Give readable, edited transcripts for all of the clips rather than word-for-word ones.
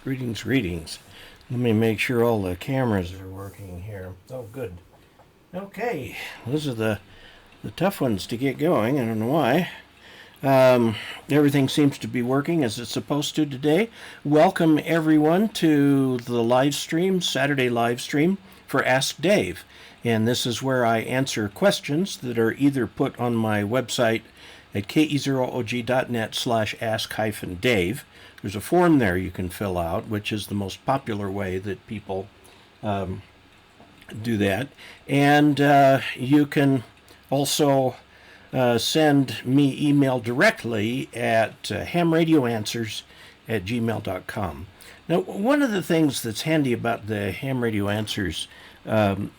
Greetings, greetings. Let me make sure all the cameras are working here. Oh, good. Okay, those are the tough ones to get going. I don't know why. Everything seems to be working as it's supposed to today. Welcome, everyone, to the live stream, Saturday live stream for Ask Dave. And this is where I answer questions that are either put on my website at ke0og.net/ask-dave. There's a form there you can fill out, which is the most popular way that people do that. And you can also send me email directly at hamradioanswers@gmail.com. Now, one of the things that's handy about the Ham Radio Answers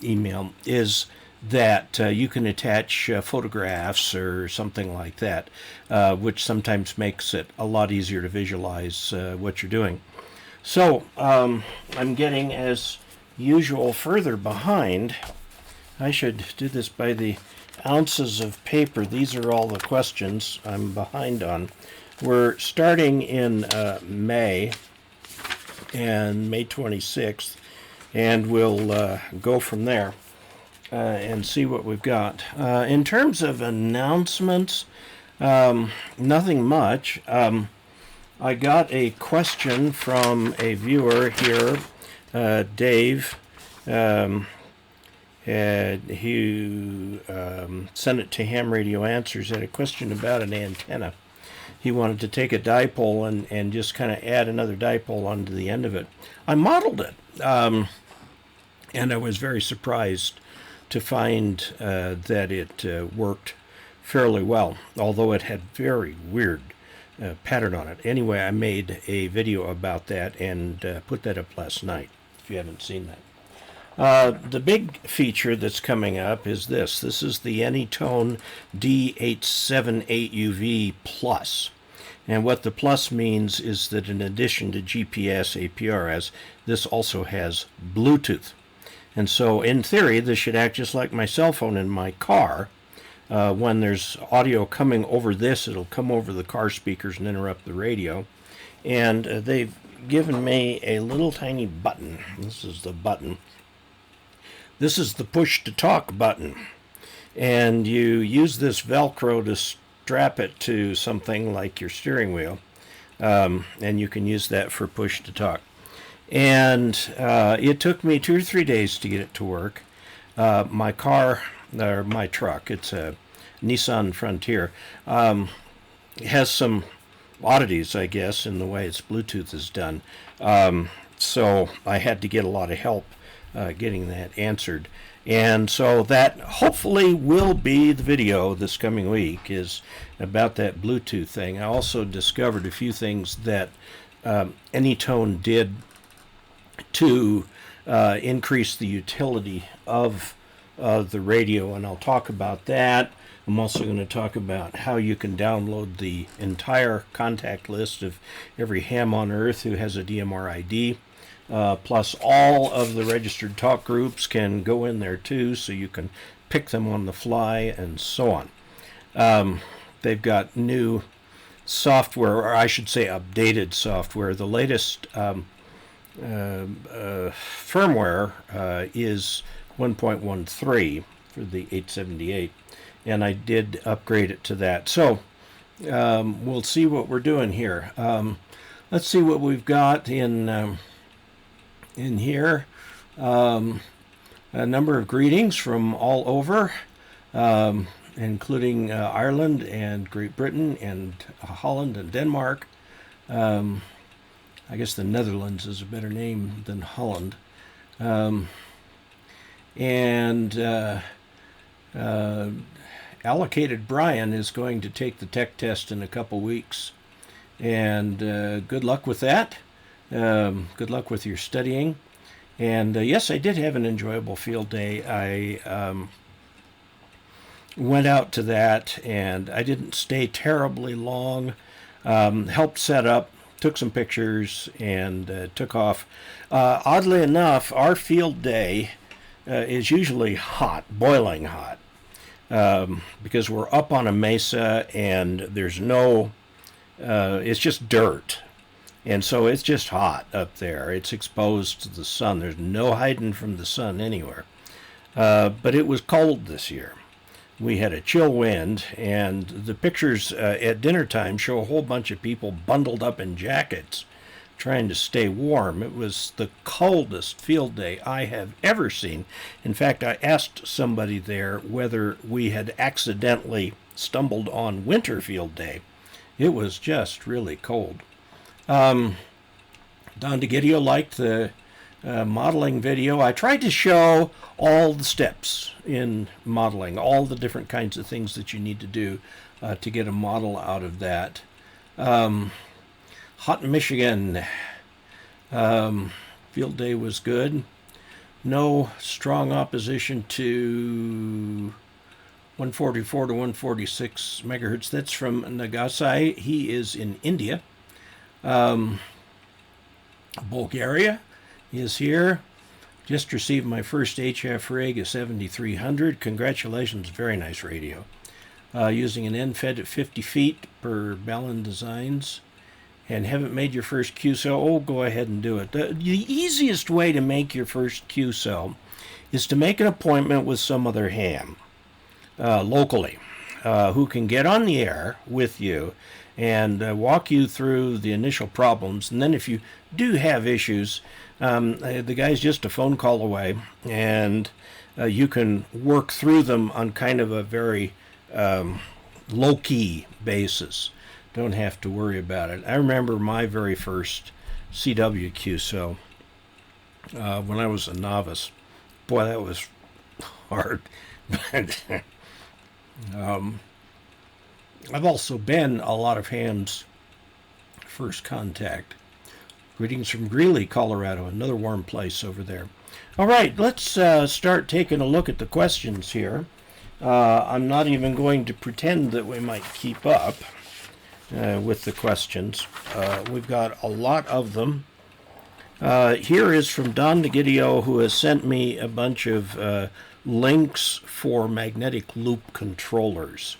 email is that you can attach photographs or something like that, which sometimes makes it a lot easier to visualize what you're doing. So I'm getting, as usual, further behind. I should do this by the ounces of paper. These are all the questions I'm behind on. We're starting in May 26th, and we'll go from there. And see what we've got. In terms of announcements, nothing much. I got a question from a viewer here, Dave, who sent it to Ham Radio Answers. Had a question about an antenna. He wanted to take a dipole and just kind of add another dipole onto the end of it. I modeled it, and I was very surprised to find that it worked fairly well, although it had very weird pattern on it. Anyway, I made a video about that and put that up last night, if you haven't seen that. The big feature that's coming up is this. This is the Anytone D878UV Plus. And what the plus means is that in addition to GPS, APRS, this also has Bluetooth. And so, in theory, this should act just like my cell phone in my car. When there's audio coming over this, it'll come over the car speakers and interrupt the radio. And they've given me a little tiny button. This is the button. This is the push-to-talk button. And you use this Velcro to strap it to something like your steering wheel. And you can use that for push-to-talk. And it took me 2 or 3 days to get it to work. My car, or my truck, it's a Nissan Frontier, has some oddities, I guess, in the way its Bluetooth is done. So I had to get a lot of help getting that answered. And so that hopefully will be the video this coming week, is about that Bluetooth thing. I also discovered a few things that Anytone did to increase the utility of the radio, and I'll talk about that. I'm also going to talk about how you can download the entire contact list of every ham on earth who has a DMR ID, plus all of the registered talk groups can go in there too, so you can pick them on the fly and so on. They've got new software, or I should say updated software. The latest firmware is 1.13 for the 878, and I did upgrade it to that. So we'll see what we're doing here. Let's see what we've got in here. A number of greetings from all over, including Ireland and Great Britain and Holland and Denmark. I guess the Netherlands is a better name than Holland. Allocated Brian is going to take the tech test in a couple weeks. And good luck with that. Good luck with your studying. And yes, I did have an enjoyable field day. I went out to that, and I didn't stay terribly long. Helped set up, took some pictures, and took off. Oddly enough, our field day is usually hot, boiling hot, because we're up on a mesa and there's no, it's just dirt. And so it's just hot up there. It's exposed to the sun. There's no hiding from the sun anywhere. But it was cold this year. We had a chill wind, and the pictures at dinner time show a whole bunch of people bundled up in jackets trying to stay warm. It was the coldest field day I have ever seen. In fact, I asked somebody there whether we had accidentally stumbled on winter field day. It was just really cold. Don DeGidio liked the modeling video. I tried to show all the steps in modeling, all the different kinds of things that you need to do to get a model out of that. Hot in Michigan. Field day was good. No strong opposition to 144 to 146 megahertz. That's from Nagasai. He is in India. Bulgaria is here. Just received my first HF rig, a 7300. Congratulations, very nice radio. Using an NFED at 50 feet per Ballon Designs. And haven't made your first QSO? Oh, go ahead and do it. The easiest way to make your first QSO is to make an appointment with some other ham locally who can get on the air with you and walk you through the initial problems. And then if you do have issues, the guy's just a phone call away, and you can work through them on kind of a very low-key basis. Don't have to worry about it. I remember my very first CWQ, so when I was a novice. Boy, that was hard. But I've also been a lot of hams' first contact. Greetings from Greeley, Colorado, another warm place over there. All right, let's start taking a look at the questions here. I'm not even going to pretend that we might keep up with the questions. We've got a lot of them. Here is from Don DeGidio, who has sent me a bunch of links for magnetic loop controllers.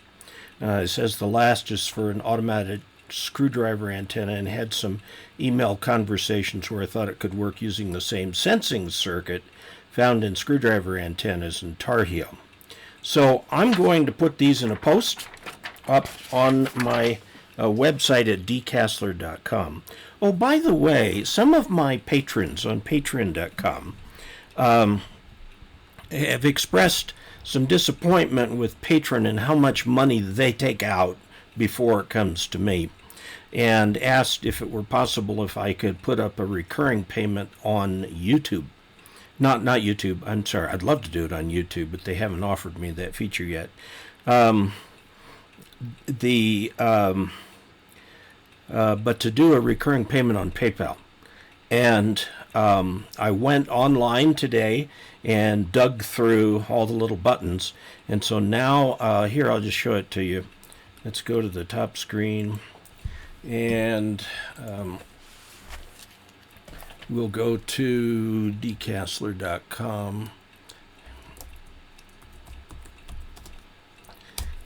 It says the last is for an automatic screwdriver antenna, and had some email conversations where I thought it could work using the same sensing circuit found in screwdriver antennas in Tar Heel. So I'm going to put these in a post up on my website at dcasler.com. Oh, by the way, some of my patrons on patreon.com have expressed some disappointment with Patreon and how much money they take out before it comes to me, and asked if it were possible if I could put up a recurring payment on YouTube. Not YouTube, I'm sorry, I'd love to do it on YouTube, but they haven't offered me that feature yet. But to do a recurring payment on PayPal. And I went online today and dug through all the little buttons. And so now, here, I'll just show it to you. Let's go to the top screen. And we'll go to dcasler.com.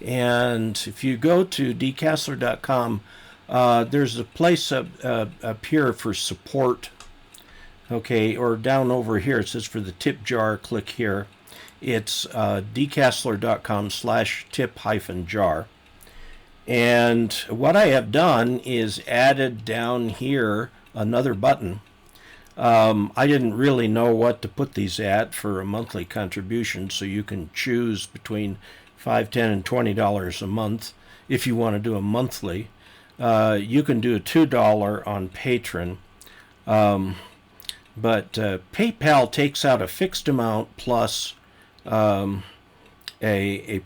And if you go to dcasler.com, there's a place up here for support. Okay, or down over here, it says for the tip jar, click here. It's dcasler.com/tip-jar. And what I have done is added down here another button. I didn't really know what to put these at for a monthly contribution, so you can choose between $5, $10, and $20 a month if you want to do a monthly. You can do a $2 on Patreon. But PayPal takes out a fixed amount plus a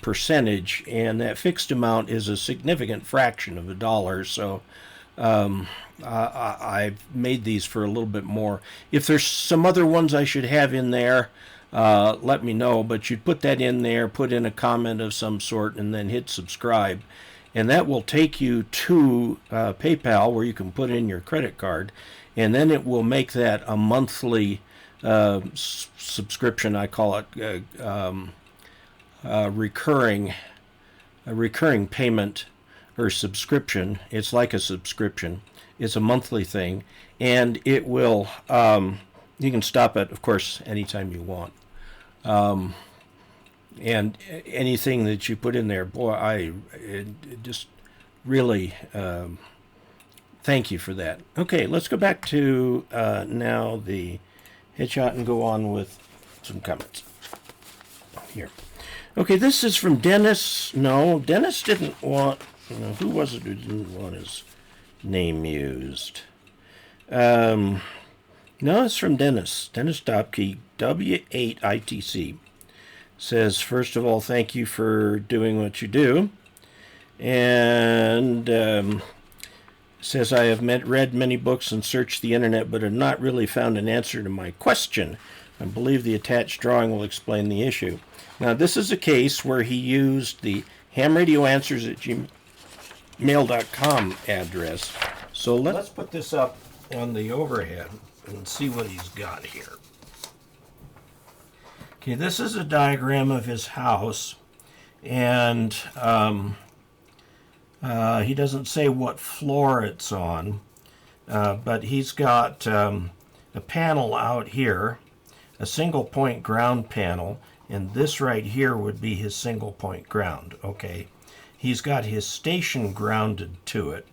percentage, and that fixed amount is a significant fraction of $1. So I've made these for a little bit more. If there's some other ones I should have in there, let me know. But you'd put that in there, put in a comment of some sort, and then hit subscribe. And that will take you to PayPal, where you can put in your credit card. And then it will make that a monthly subscription. I call it a recurring payment or subscription. It's like a subscription. It's a monthly thing, and it will. You can stop it, of course, anytime you want. And anything that you put in there, boy, it just really thank you for that. Okay, let's go back to now the headshot and go on with some comments here. Okay, this is from Dennis. No, Dennis didn't want. Who was it who didn't want his name used? No, it's from Dennis. Dennis Dobke, W8ITC. Says, first of all, thank you for doing what you do. And says, I have read many books and searched the internet, but have not really found an answer to my question. I believe the attached drawing will explain the issue. Now, this is a case where he used the hamradioanswers@gmail.com address. So let's put this up on the overhead and see what he's got here. Okay, this is a diagram of his house, and he doesn't say what floor it's on, but he's got a panel out here, a single point ground panel, and this right here would be his single point ground, okay? He's got his station grounded to it,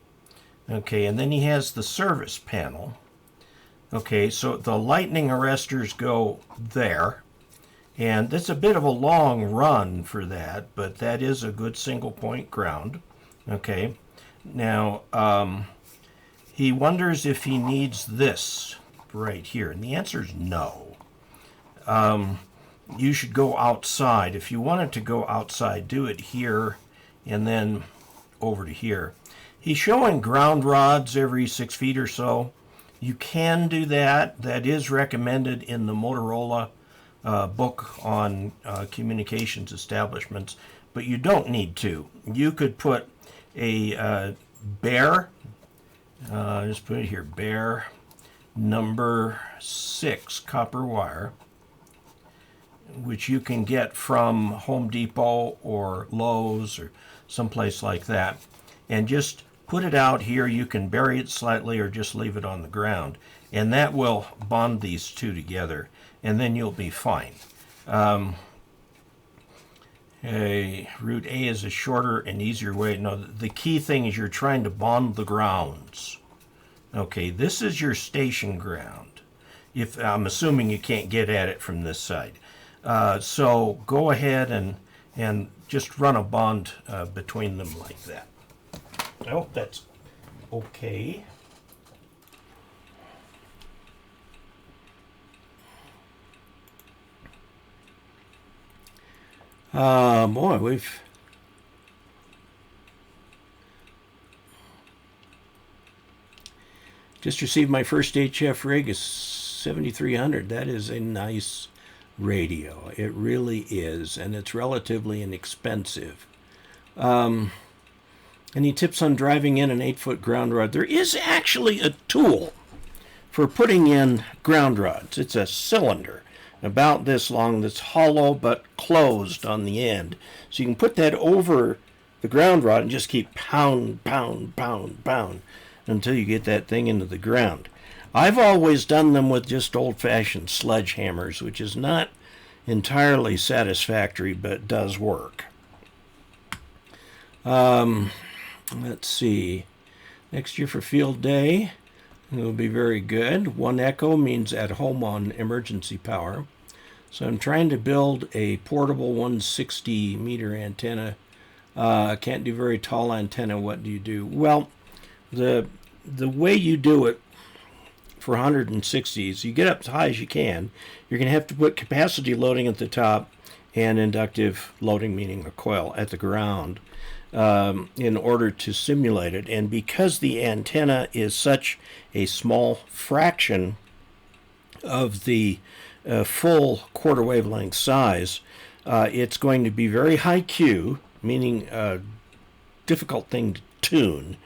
okay, and then he has the service panel, okay, so the lightning arresters go there. And that's a bit of a long run for that, but that is a good single point ground. Okay. Now, he wonders if he needs this right here. And the answer is no. You should go outside. If you wanted to go outside, do it here and then over to here. He's showing ground rods every 6 feet or so. You can do that. That is recommended in the Motorola book on communications establishments, but you don't need to. You could put a bare, just put it here, bare number 6 copper wire, which you can get from Home Depot or Lowe's or someplace like that, and just put it out here. You can bury it slightly or just leave it on the ground, and that will bond these two together, and then you'll be fine. Route A is a shorter and easier way. No, the key thing is you're trying to bond the grounds. Okay, this is your station ground. If I'm assuming you can't get at it from this side. So go ahead and just run a bond between them like that. I hope that's okay. Boy, we've just received my first HF rig, a 7300. That is a nice radio. It really is, and it's relatively inexpensive. Any tips on driving in an 8-foot ground rod? There is actually a tool for putting in ground rods. It's a cylinder about this long that's hollow but closed on the end. So you can put that over the ground rod and just keep pound, pound, pound, pound until you get that thing into the ground. I've always done them with just old-fashioned sledgehammers, which is not entirely satisfactory, but does work. Let's see. Next year for field day, it will be very good. 1 echo means at home on emergency power. So I'm trying to build a portable 160 meter antenna. Can't do very tall antenna. What do you do? Well, the way you do it for 160s, you get up as high as you can. You're going to have to put capacity loading at the top and inductive loading, meaning a coil, at the ground in order to simulate it. And because the antenna is such a small fraction of the full quarter wavelength size, it's going to be very high Q, meaning a difficult thing to tune.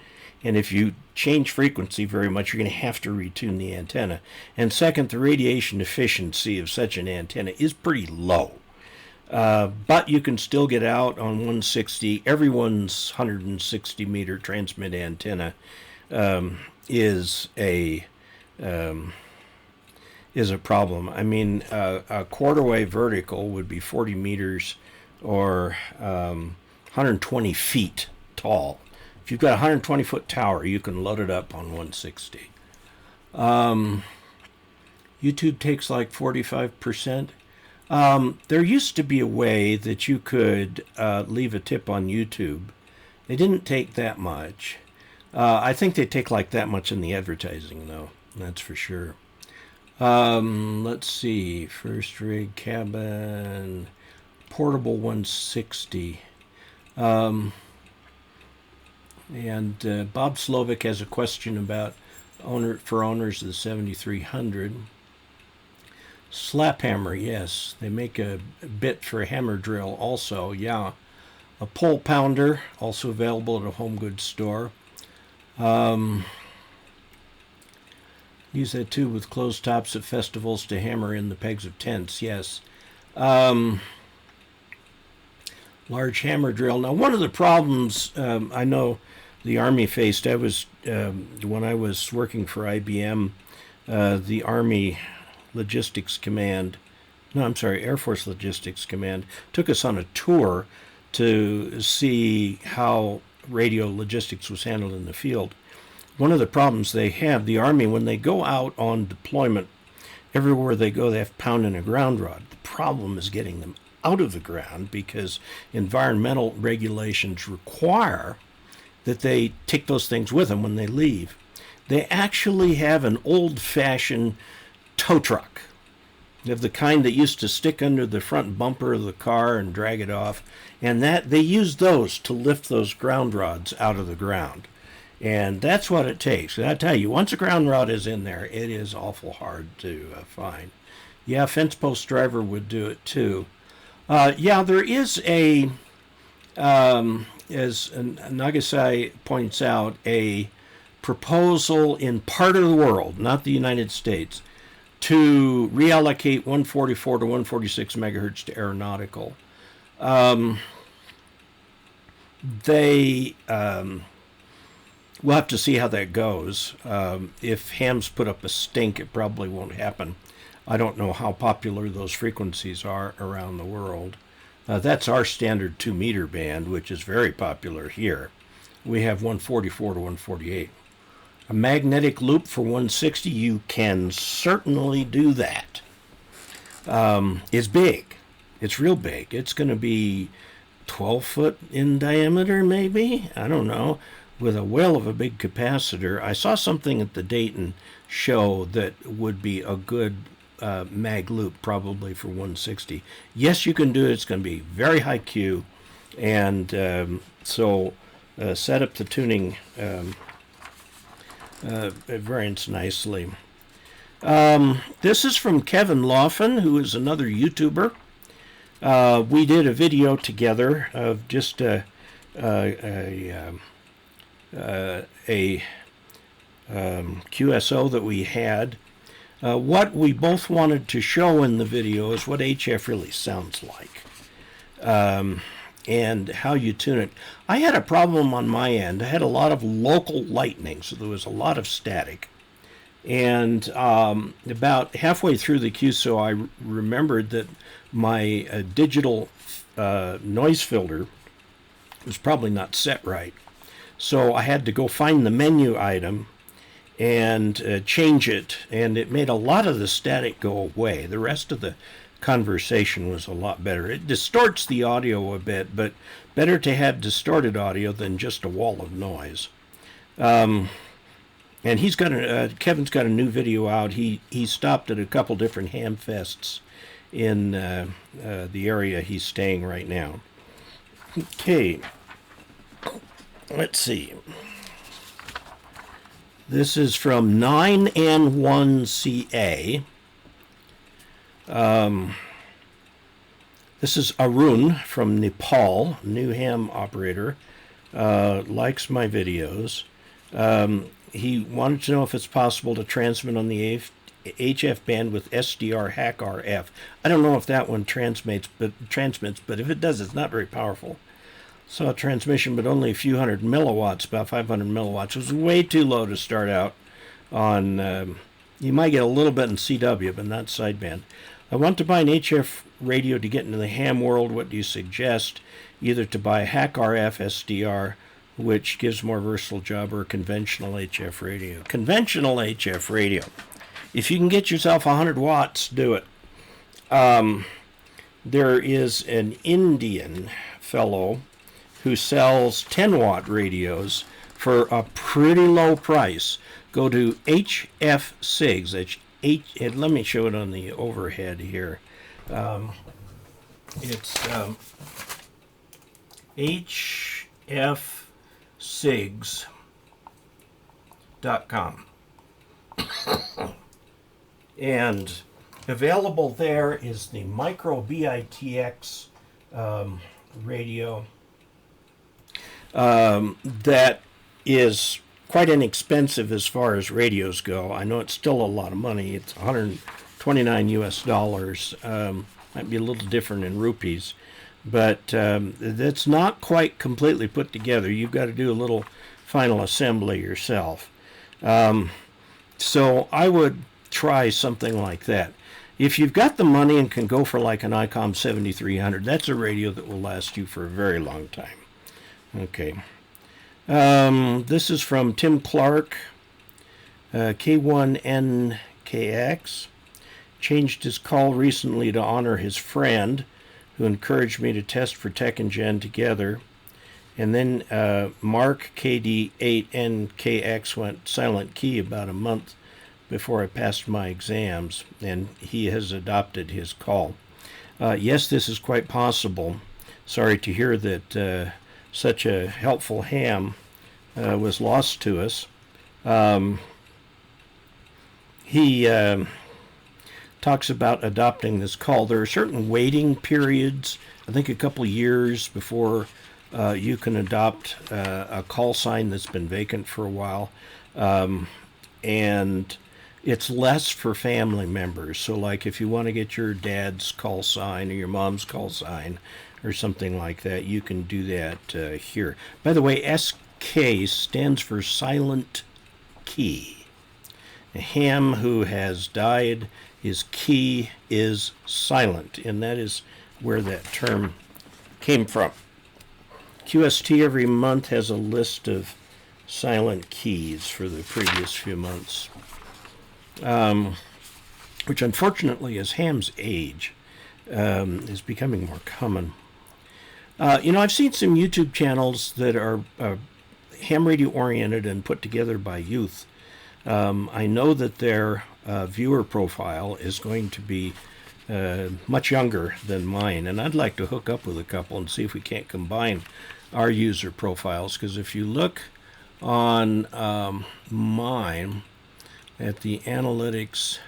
And if you change frequency very much, you're going to have to retune the antenna. And second, the radiation efficiency of such an antenna is pretty low. But you can still get out on 160. Everyone's 160 meter transmit antenna is a problem. I mean, a quarter-wave vertical would be 40 meters or 120 feet tall. If you've got a 120-foot tower, you can load it up on 160. YouTube takes like 45%. There used to be a way that you could leave a tip on YouTube. They didn't take that much. I think they take like that much in the advertising, though. That's for sure. Let's see. First rig cabin, portable 160. And Bob Slovic has a question about owners of the 7300. Slap hammer, yes. They make a bit for a hammer drill also, yeah. A pole pounder, also available at a home goods store. Use that tube with closed tops at festivals to hammer in the pegs of tents, yes. Large hammer drill. Now, one of the problems I know the Army faced, when I was working for IBM, the Army Logistics Command, Air Force Logistics Command, took us on a tour to see how radio logistics was handled in the field. One of the problems they have, the Army, when they go out on deployment, everywhere they go, they have to pound in a ground rod. The problem is getting them out of the ground because environmental regulations require that they take those things with them when they leave. They actually have an old-fashioned tow truck. They have the kind that used to stick under the front bumper of the car and drag it off, and that they use those to lift those ground rods out of the ground. And that's what it takes. And I tell you, once a ground rod is in there, it is awful hard to find. Yeah, fence post driver would do it too. Yeah, there is as Nagasai points out, a proposal in part of the world, not the United States, to reallocate 144 to 146 megahertz to aeronautical. We'll have to see how that goes. If hams put up a stink, it probably won't happen. I don't know how popular those frequencies are around the world. That's our standard 2-meter band, which is very popular here. We have 144 to 148. A magnetic loop for 160, you can certainly do that. It's big. It's real big. It's going to be 12 foot in diameter, maybe? I don't know. With a whale of a big capacitor. I saw something at the Dayton show that would be a good mag loop, probably for 160. Yes, you can do it. It's going to be very high Q. And so set up the tuning variance nicely. This is from Kevin Laughlin, who is another YouTuber. We did a video together of just a QSO that we had. What we both wanted to show in the video is what HF really sounds like, and how you tune it. I had a problem on my end. I had a lot of local lightning, so there was a lot of static. And about halfway through the QSO, I remembered that my digital noise filter was probably not set right. So I had to go find the menu item and change it, and it made a lot of the static go away. The rest of the conversation was a lot better. It distorts the audio a bit, but better to have distorted audio than just a wall of noise. And he's got Kevin's got a new video out. He stopped at a couple different ham fests in the area he's staying right now. Okay, let's see. This is from 9N1CA. This is Arun from Nepal, new ham operator. Likes my videos. He wanted to know if it's possible to transmit on the HF band with HDR RF. I don't know if that one transmits, but if it does, it's not very powerful. Saw a transmission, but only a few hundred milliwatts, about 500 milliwatts. It was way too low to start out on. You might get a little bit in CW, but not sideband. I want to buy an HF radio to get into the ham world. What do you suggest? Either to buy a hack RF SDR, which gives more versatile job, or a conventional HF radio. Conventional HF radio. If you can get yourself 100 watts, do it. There is an Indian fellow who sells 10-watt radios for a pretty low price. Go to HF SIGs. That's and let me show it on the overhead here. It's HFSIGs.com. And available there is the Micro BITX radio. That is quite inexpensive as far as radios go. I know it's still a lot of money. It's 129 US dollars. Might be a little different in rupees, but that's not quite completely put together. You've got to do a little final assembly yourself. So I would try something like that. If you've got the money and can go for like an ICOM 7300, that's a radio that will last you for a very long time. Okay. This is from Tim Clark K1NKX. Changed his call recently to honor his friend who encouraged me to test for Tech and Gen together. And then Mark KD9JTI went silent key about a month before I passed my exams, and he has adopted his call. Yes, this is quite possible. Sorry to hear that such a helpful ham was lost to us. He talks about adopting this call. There are certain waiting periods, I think a couple years before you can adopt a call sign that's been vacant for a while. And it's less for family members. So like if you want to get your dad's call sign or your mom's call sign or something like that, you can do that here. By the way, SK stands for silent key. A ham who has died, his key is silent, and that is where that term came from. QST every month has a list of silent keys for the previous few months, which unfortunately, as hams age, is becoming more common. I've seen some YouTube channels that are ham radio oriented and put together by youth. I know that their viewer profile is going to be much younger than mine, and I'd like to hook up with a couple and see if we can't combine our user profiles, because if you look on mine at the analytics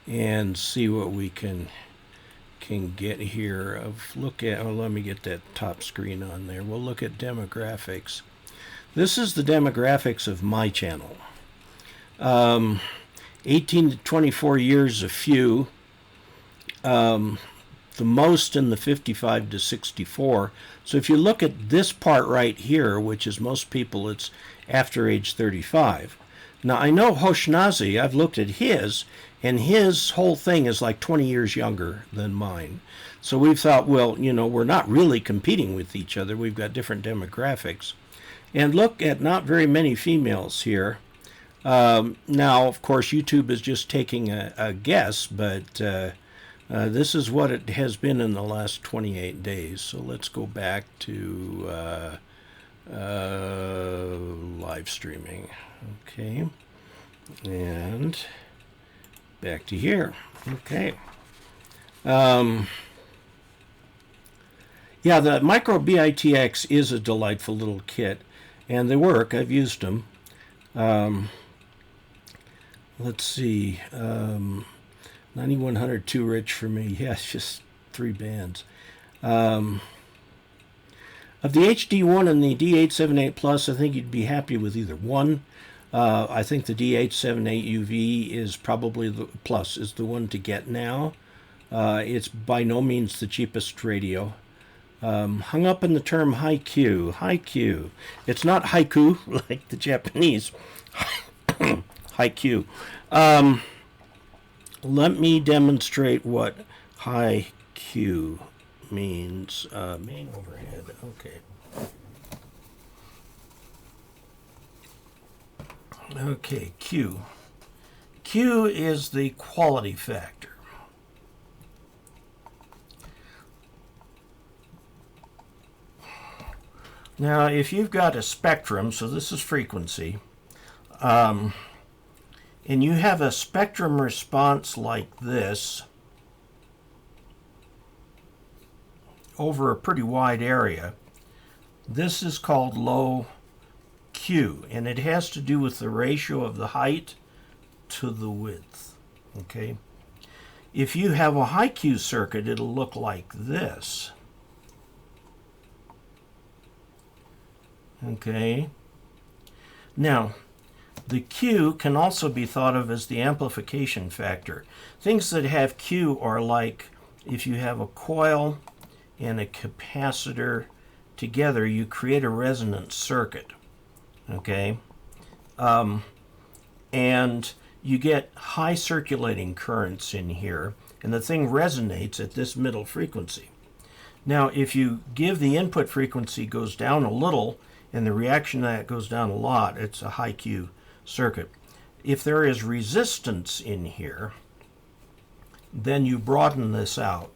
and see what we can get here. Let me get that top screen on there. We'll look at demographics. This is the demographics of my channel. 18 to 24 years, a few. The most in the 55 to 64. So if you look at this part right here, which is most people, it's after age 35. Now I know Hoshnazi, I've looked at his, and his whole thing is like 20 years younger than mine. So we've thought, well, we're not really competing with each other. We've got different demographics. And look at not very many females here. Now, of course, YouTube is just taking a guess, but this is what it has been in the last 28 days. So let's go back to live streaming. Okay. And back to here. Okay. Yeah, the Micro BITX is a delightful little kit, and they work. I've used them. Let's see. 9100 too rich for me. Yeah, it's just 3 bands. Of the HD1 and the D878 Plus, I think you'd be happy with either one. I think the D878 UV is probably the Plus is the one to get now. It's by no means the cheapest radio. Hung up in the term haiku. Haiku. It's not haiku like the Japanese. Haiku. Let me demonstrate what haiku means. Main overhead. Okay. Okay, Q. Q is the quality factor. Now, if you've got a spectrum, so this is frequency, and you have a spectrum response like this over a pretty wide area, this is called low Q, and it has to do with the ratio of the height to the width. Okay? If you have a high Q circuit, it'll look like this. Okay. Now, the Q can also be thought of as the amplification factor. Things that have Q are like if you have a coil and a capacitor together, you create a resonant circuit. Okay. And you get high circulating currents in here, and the thing resonates at this middle frequency. Now, if you give the input frequency goes down a little, and the reaction to that goes down a lot, it's a high Q circuit. If there is resistance in here, then you broaden this out.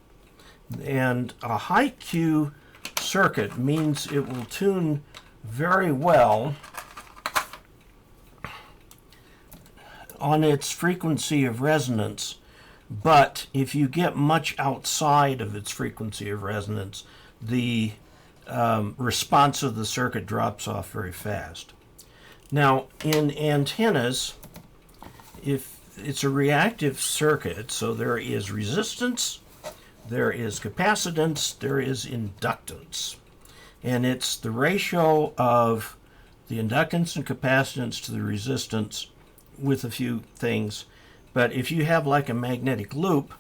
And a high Q circuit means it will tune very well on its frequency of resonance, but if you get much outside of its frequency of resonance, the response of the circuit drops off very fast. Now, in antennas, if it's a reactive circuit, so there is resistance, there is capacitance, there is inductance. And it's the ratio of the inductance and capacitance to the resistance with a few things. But if you have like a magnetic loop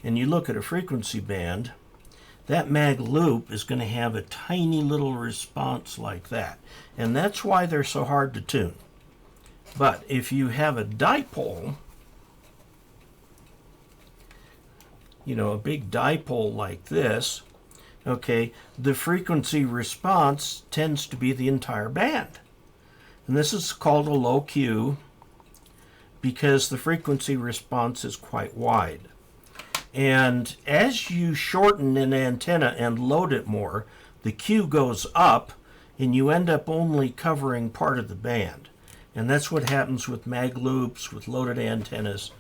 and you look at a frequency band, that mag loop is going to have a tiny little response like that. And that's why they're so hard to tune. But if you have a dipole, you know, a big dipole like this, okay, the frequency response tends to be the entire band. And this is called a low Q because the frequency response is quite wide. And as you shorten an antenna and load it more, the Q goes up and you end up only covering part of the band. And that's what happens with mag loops, with loaded antennas,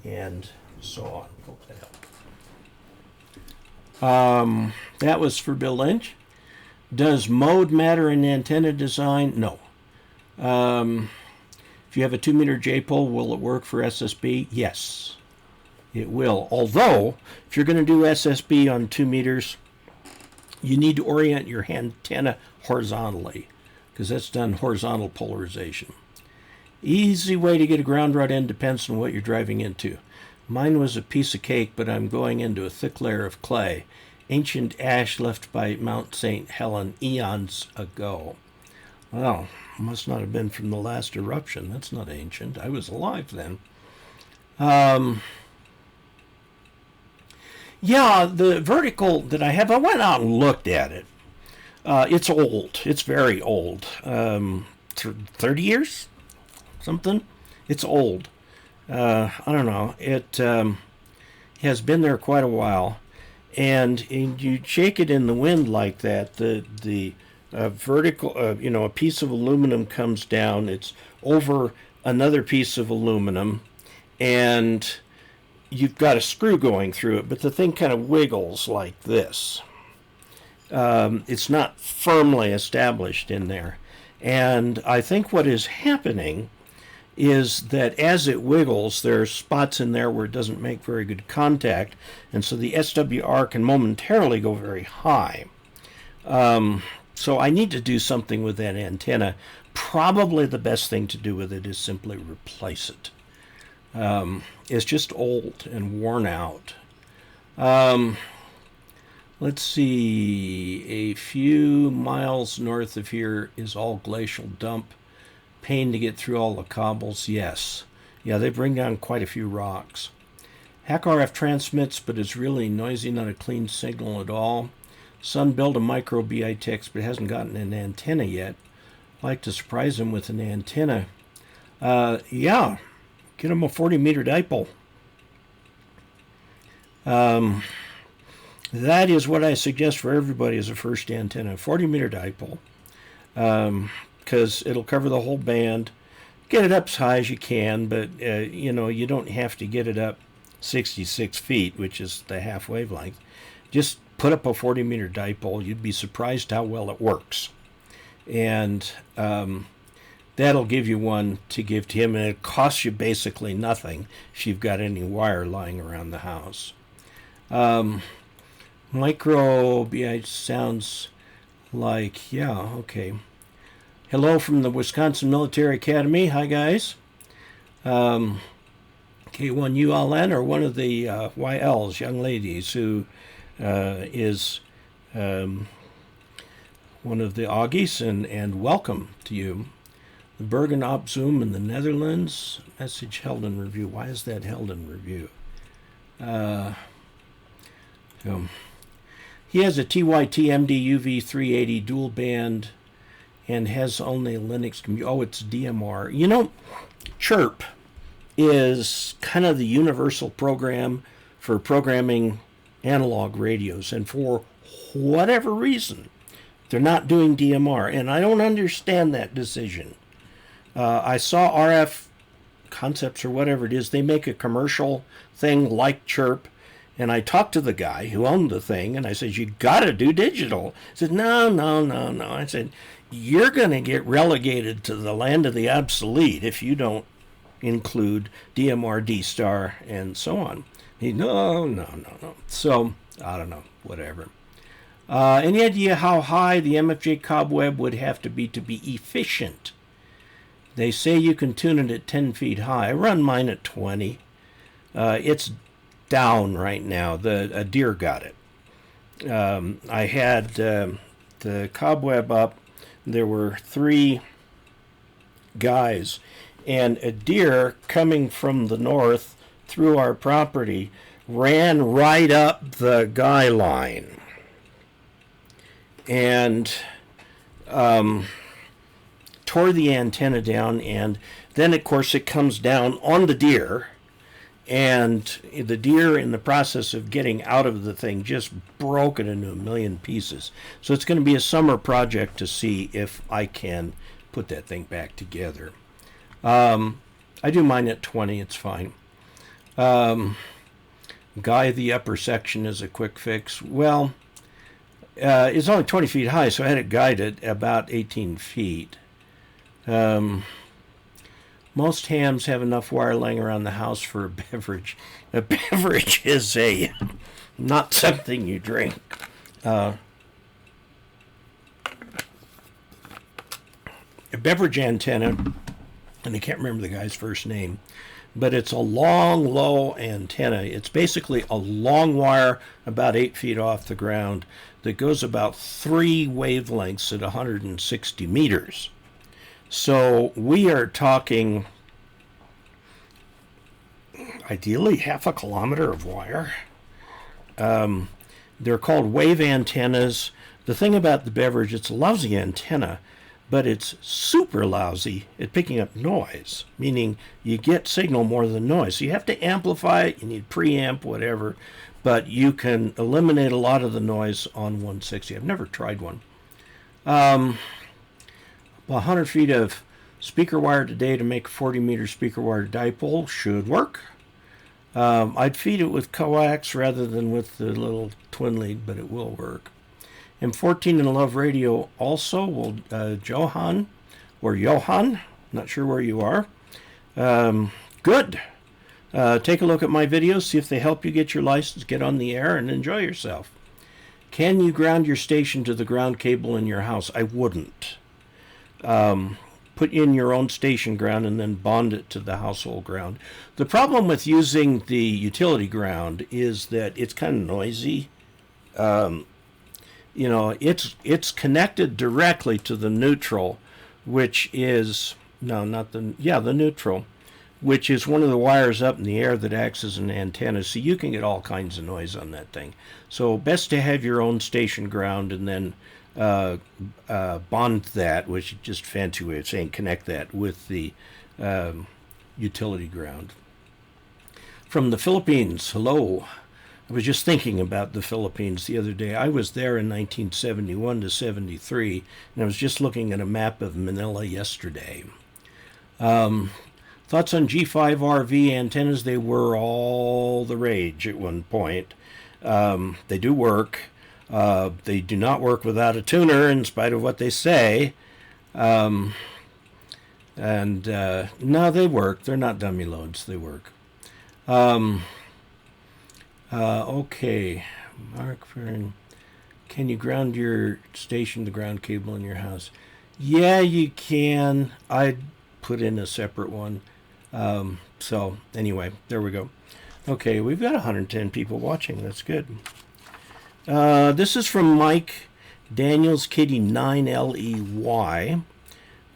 and so on. Hope that helped. That was for Bill Lynch. Does mode matter in antenna design? No. If you have a 2-meter J-pole, will it work for SSB? Yes, it will. Although, if you're going to do SSB on 2 meters, you need to orient your antenna horizontally, because that's done horizontal polarization. Easy way to get a ground rod in depends on what you're driving into. Mine was a piece of cake, but I'm going into a thick layer of clay. Ancient ash left by Mount St. Helen eons ago. Well, must not have been from the last eruption. That's not ancient. I was alive then. Yeah, the vertical that I have, I went out and looked at it. It's old. It's very old. 30 years? Something? It's old. I don't know. It has been there quite a while. And you shake it in the wind like that, the vertical, a piece of aluminum comes down. It's over another piece of aluminum, and you've got a screw going through it, but the thing kind of wiggles like this. It's not firmly established in there. And I think what is happening is that as it wiggles, there are spots in there where it doesn't make very good contact, and so the SWR can momentarily go very high. So I need to do something with that antenna. Probably the best thing to do with it is simply replace it. It's just old and worn out. Let's see. A few miles north of here is all glacial dump. Pain to get through all the cobbles. Yes. Yeah, they bring down quite a few rocks. Hack RF transmits, but is really noisy, not a clean signal at all. Son built a micro BITX, but hasn't gotten an antenna yet. Like to surprise him with an antenna. Yeah, get him a 40-meter dipole. That is what I suggest for everybody as a first antenna, 40-meter dipole, because it'll cover the whole band. Get it up as high as you can, but you don't have to get it up 66 feet, which is the half wavelength. Just put up a 40-meter dipole. You'd be surprised how well it works. And that'll give you one to give to him, and it costs you basically nothing if you've got any wire lying around the house. Micro BI sounds like, yeah, okay. Hello from the Wisconsin Military Academy. Hi, guys. K1ULN, or one of the YLs, young ladies, who is one of the Augies, and welcome to you. The Bergen Op Zoom in the Netherlands. Message held in review. Why is that held in review? He has a TYT MD-UV380 dual band and has only a Linux computer. Oh, it's DMR. Chirp is kind of the universal program for programming analog radios, and for whatever reason, they're not doing DMR, and I don't understand that decision. I saw RF Concepts or whatever it is. They make a commercial thing like Chirp, and I talked to the guy who owned the thing, and I said, you got to do digital. He said, no. I said, you're going to get relegated to the land of the obsolete if you don't include DMR, D-Star, and so on. No. So, I don't know, whatever. Any idea how high the MFJ cobweb would have to be efficient? They say you can tune it at 10 feet high. I run mine at 20. It's down right now. A deer got it. I had the cobweb up. There were 3 guys, and a deer coming from the north through our property ran right up the guy line and tore the antenna down, and then of course it comes down on the deer, and the deer, in the process of getting out of the thing, just broke it into a million pieces. So it's going to be a summer project to see if I can put that thing back together. I do mine at 20, it's fine. Guy the upper section is a quick fix. Well, it's only 20 feet high, so I had it guided about 18 feet. Most hams have enough wire laying around the house for a beverage. A beverage is not something you drink. A beverage antenna, and I can't remember the guy's first name, but it's a long, low antenna. It's basically a long wire about 8 feet off the ground that goes about 3 wavelengths at 160 meters. So we are talking ideally half a kilometer of wire. They're called wave antennas. The thing about the beverage, it's a lousy antenna, but it's super lousy at picking up noise, meaning you get signal more than noise. So you have to amplify it, you need preamp, whatever, but you can eliminate a lot of the noise on 160. I've never tried one. 100 feet of speaker wire today to make a 40-meter speaker wire dipole should work. I'd feed it with coax rather than with the little twin lead, but it will work. M14 and Love Radio also will, Johan, not sure where you are. Good. Take a look at my videos, see if they help you get your license, get on the air, and enjoy yourself. Can you ground your station to the ground cable in your house? I wouldn't. put in your own station ground and then bond it to the household ground. The problem with using the utility ground is that it's kind of noisy. You know, it's connected directly to the neutral, which is, no, not the, yeah, the neutral, which is one of the wires up in the air that acts as an antenna. So you can get all kinds of noise on that thing. So best to have your own station ground and then bond that, which is just a fancy way of saying connect that with the utility ground. From the Philippines, hello. I was just thinking about the Philippines the other day. I was there in 1971 to 73, and I was just looking at a map of Manila yesterday. Thoughts on G5RV antennas? They were all the rage at one point. They do work. They do not work without a tuner, in spite of what they say. No, they work. They're not dummy loads. They work. Okay. Mark, can you ground your station to ground cable in your house? Yeah, you can. I'd put in a separate one. So anyway, there we go. Okay, we've got 110 people watching. That's good. This is from Mike Daniels KD9JTI.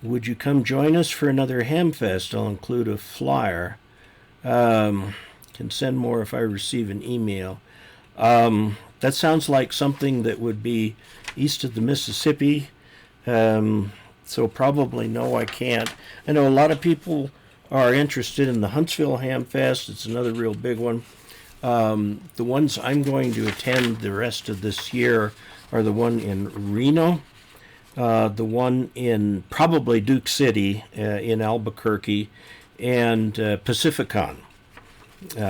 Would you come join us for another Hamfest? I'll include a flyer. Can send more if I receive an email. That sounds like something that would be east of the Mississippi. So probably no, I can't. I know a lot of people are interested in the Huntsville Hamfest. It's another real big one. The ones I'm going to attend the rest of this year are the one in Reno, the one in probably Duke City in Albuquerque, and Pacificon,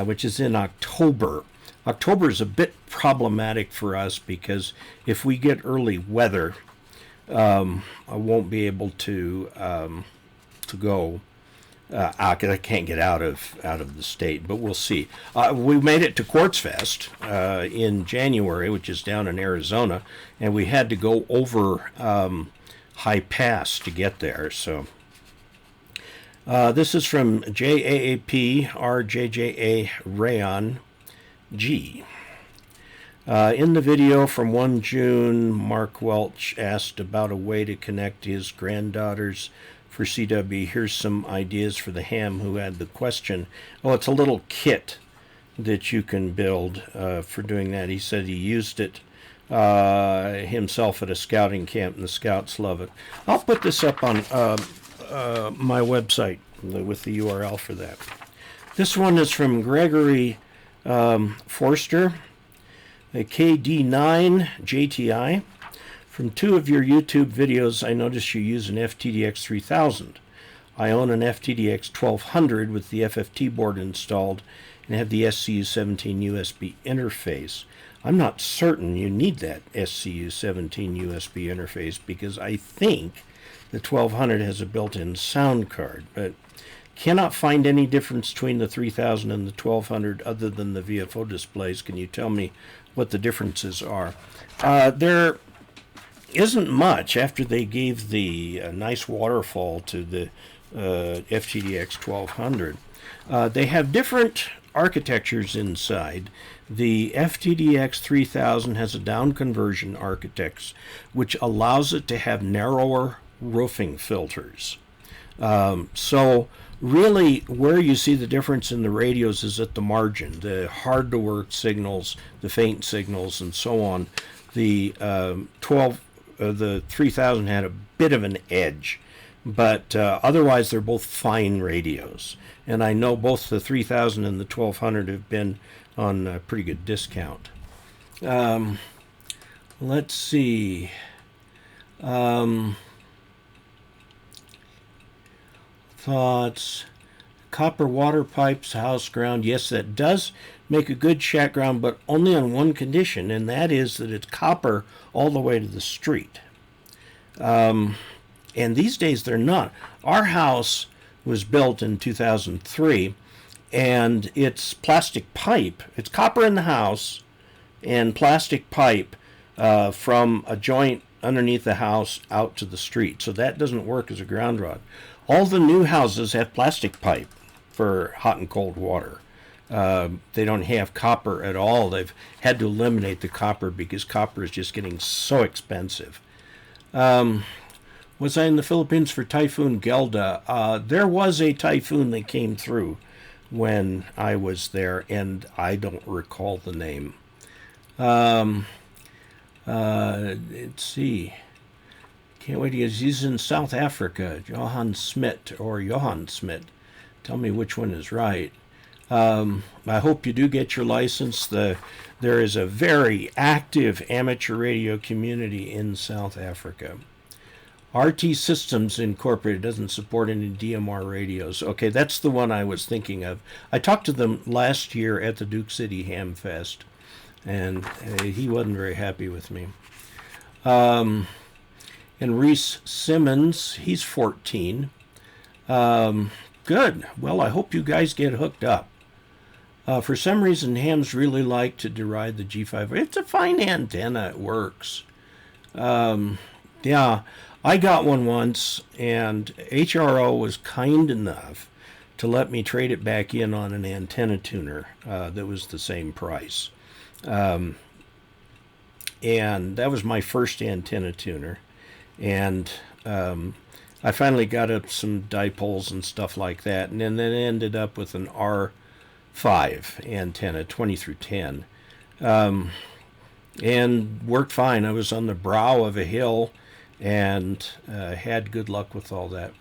which is in October. October is a bit problematic for us because if we get early weather, I won't be able to go. I can't get out of the state, but we'll see. We made it to Quartz Fest in January, which is down in Arizona, and we had to go over High Pass to get there. So this is from JAAP RJJA Rayon G. In the video from 1 June, Mark Welch asked about a way to connect his granddaughters for CW. Here's some ideas for the ham who had the question. Oh, it's a little kit that you can build for doing that. He said he used it himself at a scouting camp, and the scouts love it. I'll put this up on my website with the URL for that. This one is from Gregory Forester KD9JTI. From 2 of your YouTube videos, I noticed you use an FTDX 3000. I own an FTDX 1200 with the FFT board installed and have the SCU17 USB interface. I'm not certain you need that SCU17 USB interface because I think the 1200 has a built-in sound card, but cannot find any difference between the 3000 and the 1200 other than the VFO displays. Can you tell me what the differences are? There isn't much after they gave the nice waterfall to the FTDX 1200. They have different architectures inside. The FTDX 3000 has a down conversion architecture, which allows it to have narrower roofing filters. So really where you see the difference in the radios is at the margin, the hard to work signals, the faint signals, and so on. The 3000 had a bit of an edge, but otherwise they're both fine radios. And I know both the 3000 and the 1200 have been on a pretty good discount. Let's see. Thoughts. Copper water pipes, house ground. Yes, that does make a good shack ground, but only on one condition, and that is that it's copper all the way to the street. And these days they're not. Our house was built in 2003, and it's plastic pipe. It's copper in the house and plastic pipe from a joint underneath the house out to the street. So that doesn't work as a ground rod. All the new houses have plastic pipe for hot and cold water. They don't have copper at all. They've had to eliminate the copper because copper is just getting so expensive. Was I in the Philippines for Typhoon Gelda? There was a typhoon that came through when I was there, and I don't recall the name. Let's see. Can't wait to get. He's in South Africa. Johan Smit. Tell me which one is right. I hope you do get your license. There is a very active amateur radio community in South Africa. RT Systems Incorporated doesn't support any DMR radios. Okay, that's the one I was thinking of. I talked to them last year at the Duke City Ham Fest, and he wasn't very happy with me. And Reese Simmons, he's 14. Good. Well, I hope you guys get hooked up. For some reason, hams really like to deride the G5. It's a fine antenna. It works. Yeah, I got one once, and HRO was kind enough to let me trade it back in on an antenna tuner that was the same price. And that was my first antenna tuner. And I finally got up some dipoles and stuff like that, and then ended up with an R5 antenna, 20 through 10. And worked fine. I was on the brow of a hill and had good luck with all that.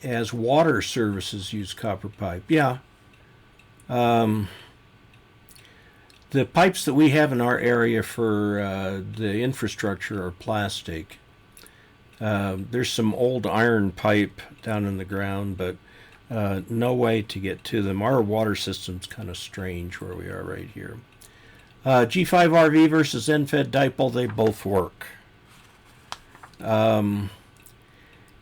As water services use copper pipe. Yeah. The pipes that we have in our area for the infrastructure are plastic. There's some old iron pipe down in the ground, but no way to get to them. Our water system's kind of strange where we are right here. G5RV versus NFED dipole, they both work.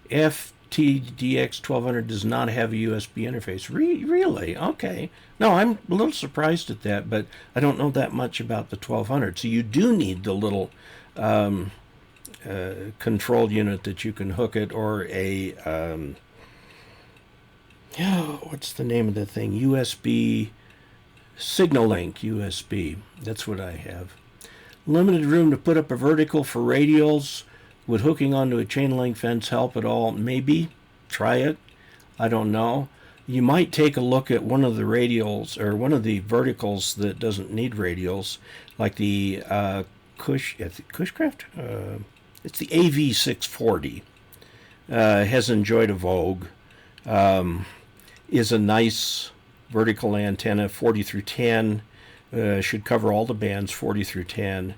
FTDX 1200 does not have a USB interface. Really? Okay. No, I'm a little surprised at that, but I don't know that much about the 1200. So you do need the little control unit that you can hook it, or a what's the name of the thing? USB Signal Link USB. That's what I have. Limited room to put up a vertical for radials. Would hooking onto a chain link fence help at all? Maybe. Try it. I don't know. You might take a look at one of the radials, or one of the verticals that doesn't need radials, like the Cushcraft? It's the AV640. Has enjoyed a vogue. Is a nice vertical antenna, 40 through 10. Should cover all the bands, 40 through 10.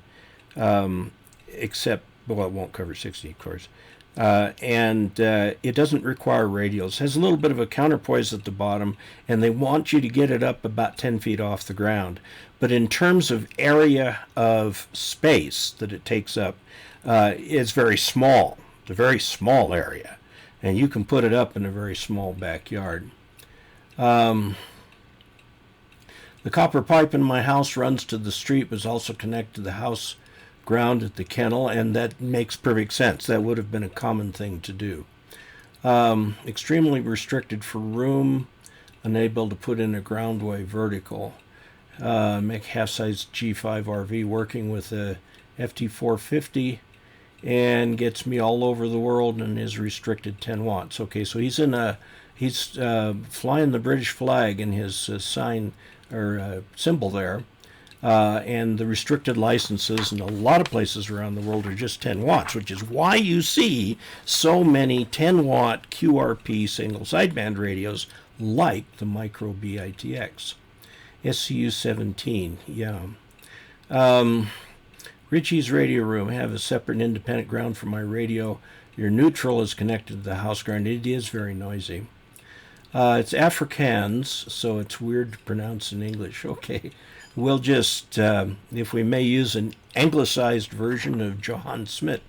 Except, well, it won't cover 60, of course. And it doesn't require radials. It has a little bit of a counterpoise at the bottom, and they want you to get it up about 10 feet off the ground. But in terms of area of space that it takes up, it's very small. It's a very small area, and you can put it up in a very small backyard. The copper pipe in my house runs to the street, was also connected to the house ground at the kennel, and that makes perfect sense. That would have been a common thing to do. Extremely restricted for room, unable to put in a groundway vertical. Make half-size G5RV working with a FT450, and gets me all over the world, and is restricted 10 watts. Okay, so he's flying the British flag in his sign or symbol there. And the restricted licenses in a lot of places around the world are just 10 watts, which is why you see so many 10-watt QRP single sideband radios like the Micro BITX. SCU 17, yeah. Richie's Radio Room. I have a separate independent ground for my radio. Your neutral is connected to the house ground. It is very noisy. It's Afrikaans, so it's weird to pronounce in English. Okay. We'll just, if we may, use an anglicized version of Johan Smit.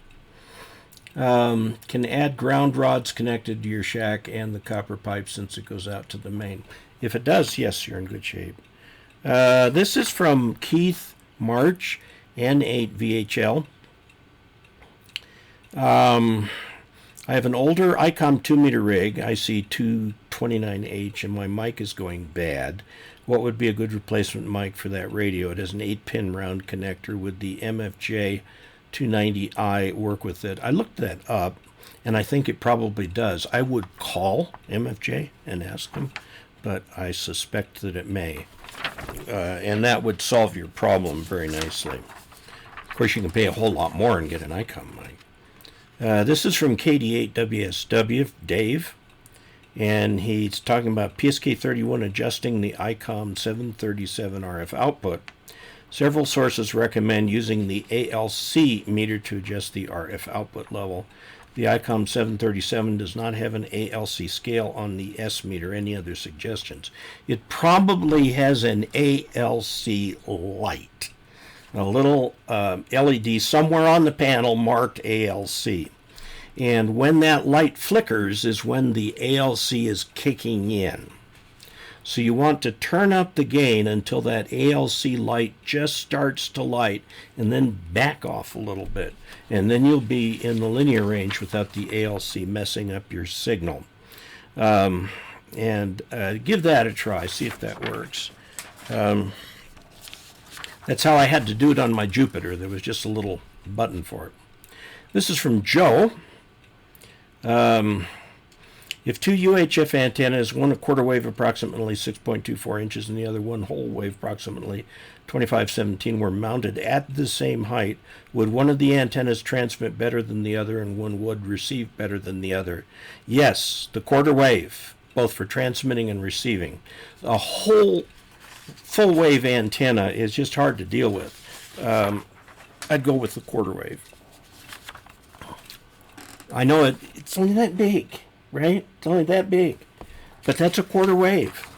Can add ground rods connected to your shack and the copper pipe since it goes out to the main. If it does, yes, you're in good shape. This is from Keith Marsh, N8VHL. I have an older ICOM 2-meter rig, IC229H, and my mic is going bad. What would be a good replacement mic for that radio? It has an 8-pin round connector. Would the MFJ-250I work with it? I looked that up, and I think it probably does. I would call MFJ and ask them, but I suspect that it may. And that would solve your problem very nicely. Of course, you can pay a whole lot more and get an ICOM mic. This is from KD9JTI, Dave, and he's talking about PSK31 adjusting the ICOM 737 RF output. Several sources recommend using the ALC meter to adjust the RF output level. The ICOM 737 does not have an ALC scale on the S meter. Any other suggestions? It probably has an ALC light. A little LED somewhere on the panel marked ALC. And when that light flickers is when the ALC is kicking in. So you want to turn up the gain until that ALC light just starts to light and then back off a little bit. And then you'll be in the linear range without the ALC messing up your signal. Give that a try, see if that works. That's how I had to do it on my Jupiter. There was just a little button for it. This is from Joe. If two UHF antennas, one a quarter wave approximately 6.24 inches and the other one whole wave approximately 2517 were mounted at the same height, would one of the antennas transmit better than the other and one would receive better than the other? Yes, the quarter wave, both for transmitting and receiving. A whole full wave antenna is just hard to deal with. I'd go with the quarter wave. I know it's only that big, right? It's only that big. But that's a quarter wave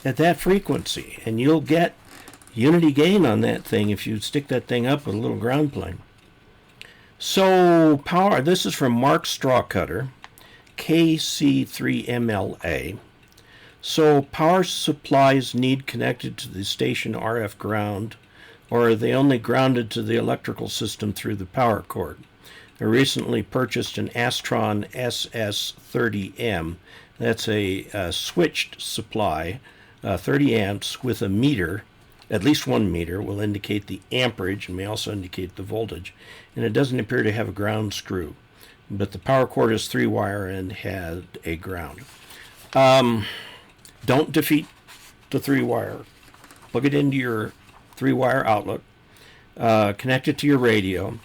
at that frequency. And you'll get unity gain on that thing if you stick that thing up with a little ground plane. So power, this is from Mark Straw-cutter KC3MLA. So power supplies need connected to the station RF ground, or are they only grounded to the electrical system through the power cord? I recently purchased an Astron SS30M. That's a switched supply, 30 amps with a meter. At least one meter will indicate the amperage and may also indicate the voltage. And it doesn't appear to have a ground screw. But the power cord is 3-wire and had a ground. Don't defeat the 3-wire. Plug it into your 3-wire outlet. Connect it to your radio.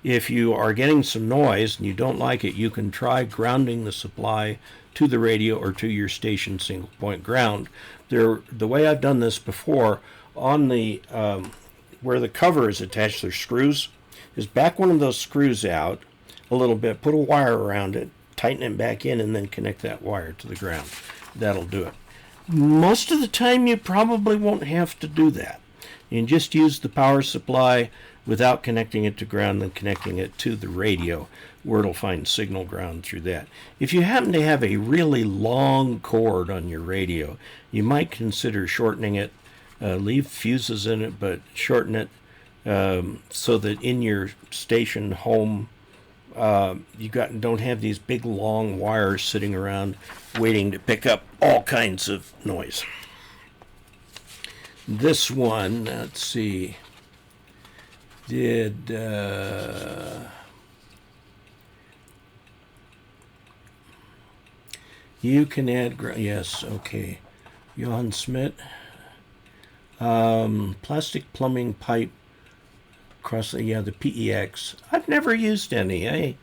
If you are getting some noise and you don't like it, you can try grounding the supply to the radio or to your station single point ground. The way I've done this before, on the where the cover is attached, there's screws, is back one of those screws out a little bit, put a wire around it, tighten it back in, and then connect that wire to the ground. That'll do it. Most of the time you probably won't have to do that. You can just use the power supply without connecting it to ground and connecting it to the radio, where it'll find signal ground through that. If you happen to have a really long cord on your radio, you might consider shortening it. Leave fuses in it, but shorten it so that in your station home you don't have these big long wires sitting around waiting to pick up all kinds of noise. This one, let's see, did you can add, yes, okay, Johann Smith, plastic plumbing pipe across the PEX. I've never used any.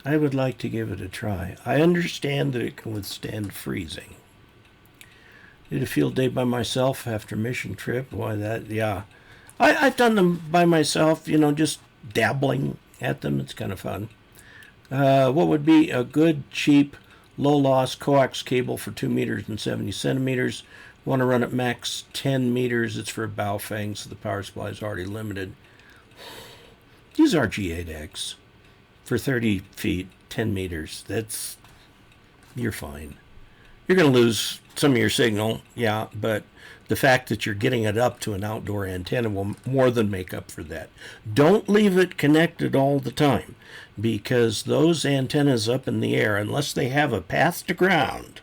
I would like to give it a try. I understand that it can withstand freezing. Did a field day by myself after mission trip. Why that? Yeah, I've done them by myself, just dabbling at them. It's kind of fun. What would be a good, cheap, low-loss coax cable for 2 meters and 70 centimeters? Want to run at max 10 meters. It's for a bow fang, so the power supply is already limited. Use RG8X for 30 feet, 10 meters. You're fine. You're going to lose some of your signal, yeah, but the fact that you're getting it up to an outdoor antenna will more than make up for that. Don't leave it connected all the time, because those antennas up in the air, unless they have a path to ground,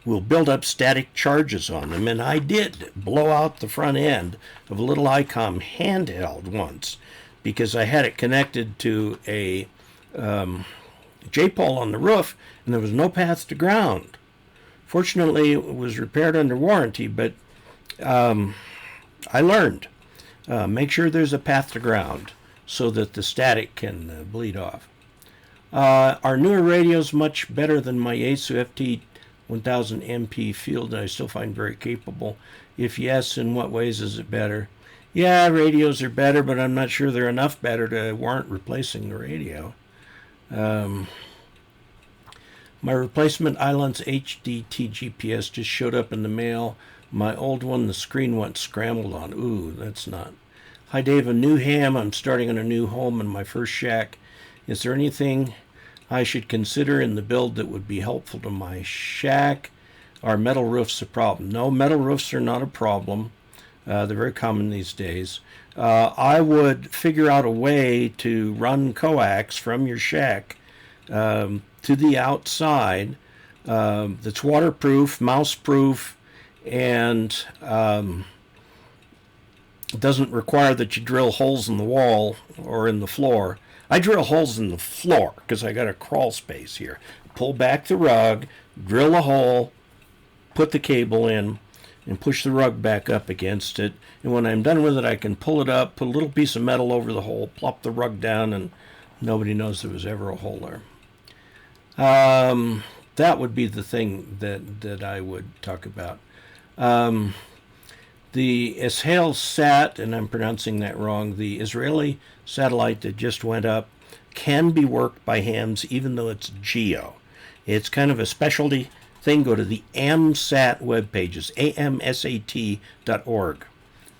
will build up static charges on them. And I did blow out the front end of a little ICOM handheld once because I had it connected to a J-pole on the roof and there was no path to ground. Fortunately, it was repaired under warranty, but I learned. Make sure there's a path to ground so that the static can bleed off. Are newer radios much better than my Yaesu FT1000 MP field that I still find very capable? If yes, in what ways is it better? Yeah, radios are better, but I'm not sure they're enough better to warrant replacing the radio. My replacement Islands HDT GPS just showed up in the mail. My old one, the screen went scrambled on. Ooh, that's not. Hi, Dave. A new ham. I'm starting on a new home in my first shack. Is there anything I should consider in the build that would be helpful to my shack? Are metal roofs a problem? No, metal roofs are not a problem. They're very common these days. I would figure out a way to run coax from your shack to the outside that's waterproof, mouse-proof, and doesn't require that you drill holes in the wall or in the floor. I drill holes in the floor because I got a crawl space here. Pull back the rug, drill a hole, put the cable in, and push the rug back up against it. And when I'm done with it, I can pull it up, put a little piece of metal over the hole, plop the rug down, and nobody knows there was ever a hole there. That would be the thing that I would talk about. The HDR Sat, and I'm pronouncing that wrong, the Israeli satellite that just went up can be worked by hams even though it's GEO. It's kind of a specialty thing. Go to the AMSAT web pages, amsat.org,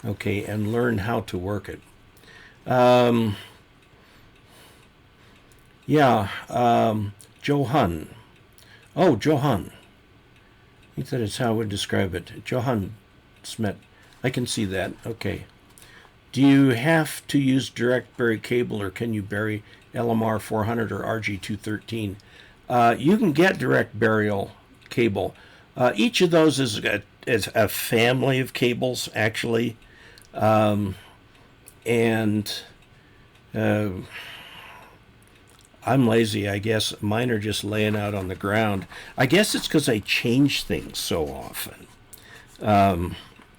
okay, and learn how to work it. Johan. Oh, Johan. I think that is how I would describe it. Johan Smet. I can see that. Okay. Do you have to use direct bury cable, or can you bury LMR 400 or RG213? You can get direct burial cable. Each of those is a family of cables, actually. I'm lazy, I guess. Mine are just laying out on the ground. I guess it's because I change things so often.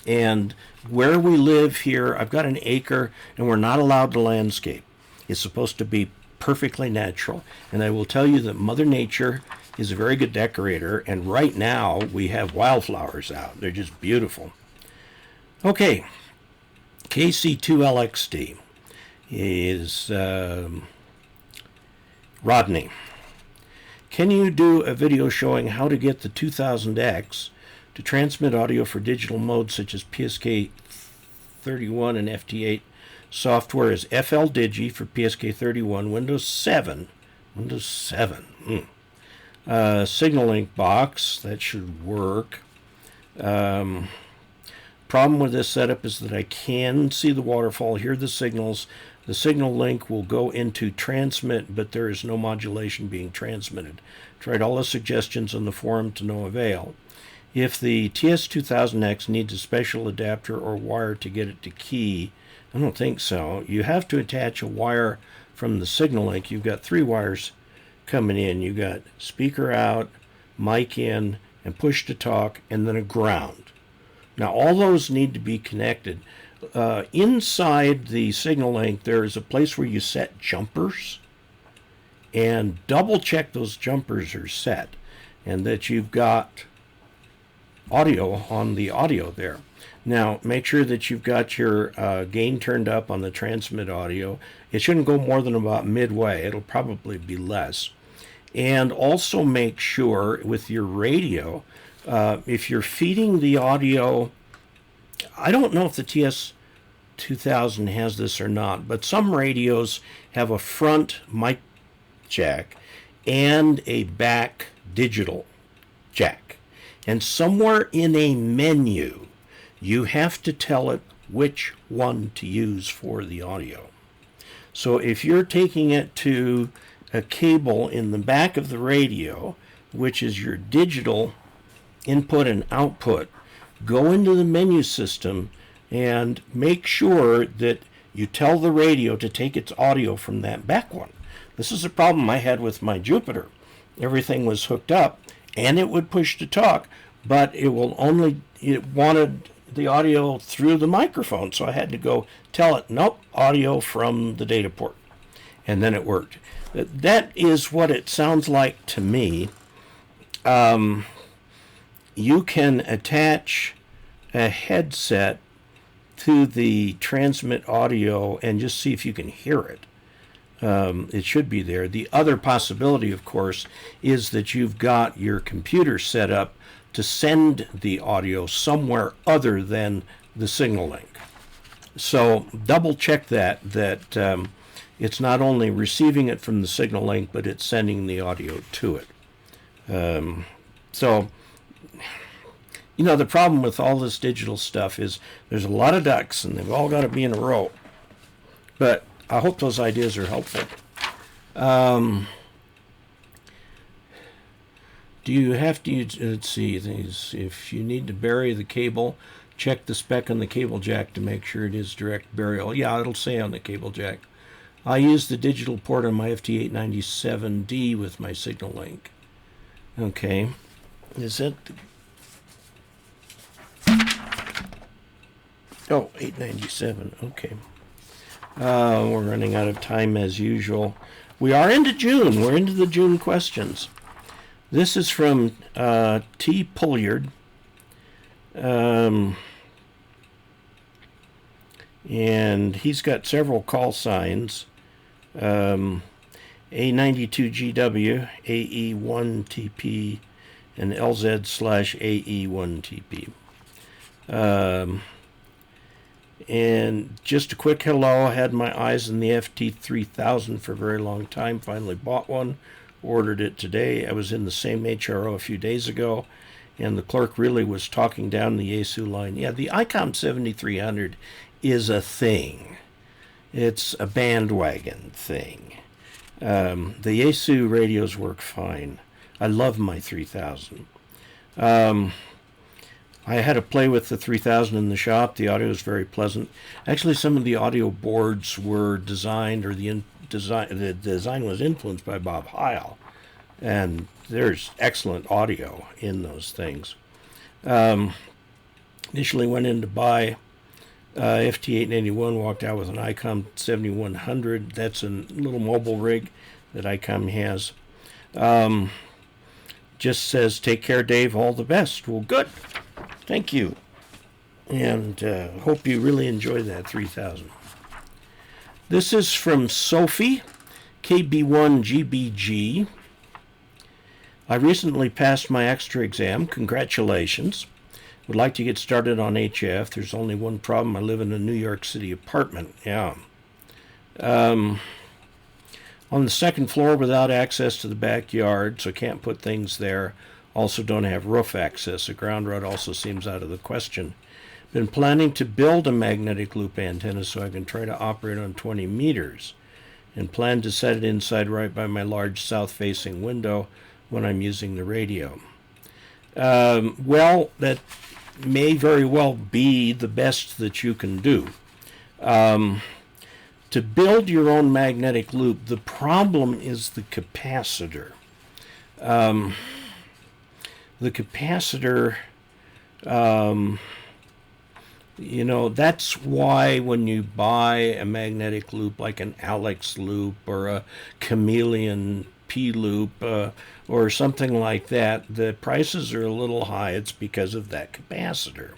And where we live here, I've got an acre, and we're not allowed to landscape. It's supposed to be perfectly natural. And I will tell you that Mother Nature is a very good decorator, and right now we have wildflowers out. They're just beautiful. Okay, KC2LXD is Rodney. Can you do a video showing how to get the 2000X to transmit audio for digital modes such as PSK31 and FT8? Software is FL Digi for PSK31, Windows 7. Signal link box, that should work. Problem with this setup is that I can see the waterfall, hear the signals. The signal link will go into transmit, but there is no modulation being transmitted. Tried all the suggestions on the forum to no avail. If the TS2000X needs a special adapter or wire to get it to key, I don't think so. You have to attach a wire from the signal link. You've got 3 wires coming in. You've got speaker out, mic in, and push to talk, and then a ground. Now, all those need to be connected. Inside the signal link, there is a place where you set jumpers, and double check those jumpers are set and that you've got audio on the audio there. Now, make sure that you've got your gain turned up on the transmit audio. It shouldn't go more than about midway. It'll probably be less. And also make sure with your radio, if you're feeding the audio, I don't know if the TS2000 has this or not, but some radios have a front mic jack and a back digital jack. And somewhere in a menu, you have to tell it which one to use for the audio. So if you're taking it to a cable in the back of the radio, which is your digital input and output, go into the menu system and make sure that you tell the radio to take its audio from that back one. This is a problem I had with my Jupiter. Everything was hooked up and it would push to talk, but it wanted the audio through the microphone, so I had to go tell it, nope, audio from the data port. And then it worked. That is what it sounds like to me. You can attach a headset to the transmit audio and just see if you can hear it. It should be there. The other possibility, of course, is that you've got your computer set up to send the audio somewhere other than the signal link. So double check that it's not only receiving it from the signal link, but it's sending the audio to it. So, you know, the problem with all this digital stuff is there's a lot of ducks and they've all got to be in a row. But I hope those ideas are helpful. Do you have to use, let's see, if you need to bury the cable, check the spec on the cable jack to make sure it is direct burial. Yeah, it'll say on the cable jack. I use the digital port on my FT897D with my signal link. Okay. Is it? Oh, 897. Okay. We're running out of time as usual. We are into June. We're into the June questions. This is from T. Pulliard. And he's got several call signs. A92GW, AE1TP, and LZ/AE1TP. And just a quick hello. I had my eyes on the FT3000 for a very long time. Finally bought one. Ordered it today. I was in the same HRO a few days ago, and the clerk really was talking down the Yaesu line. Yeah, the ICOM 7300 is a thing. It's a bandwagon thing. The Yaesu radios work fine. I love my 3000. I had to play with the 3000 in the shop. The audio is very pleasant. Actually, some of the audio boards were designed, or the design was influenced by Bob Heil, and there's excellent audio in those things. Initially went in to buy FT881, walked out with an ICOM 7100. That's a little mobile rig that ICOM has. Just says, take care, Dave, all the best. Well, good. Thank you. And hope you really enjoy that 3000. This is from Sophie KB1GBG. I recently passed my extra exam. Congratulations. Would like to get started on HF. There's only one problem. I live in a New York City apartment. Yeah. On the second floor without access to the backyard, so can't put things there. Also don't have roof access. A ground rod also seems out of the question. Been planning to build a magnetic loop antenna so I can try to operate on 20 meters, and plan to set it inside right by my large south-facing window when I'm using the radio. Well, that may very well be the best that you can do. To build your own magnetic loop, the problem is the capacitor. The capacitor, you know, that's why when you buy a magnetic loop like an Alex loop or a Chameleon P loop or something like that, the prices are a little high. It's because of that capacitor.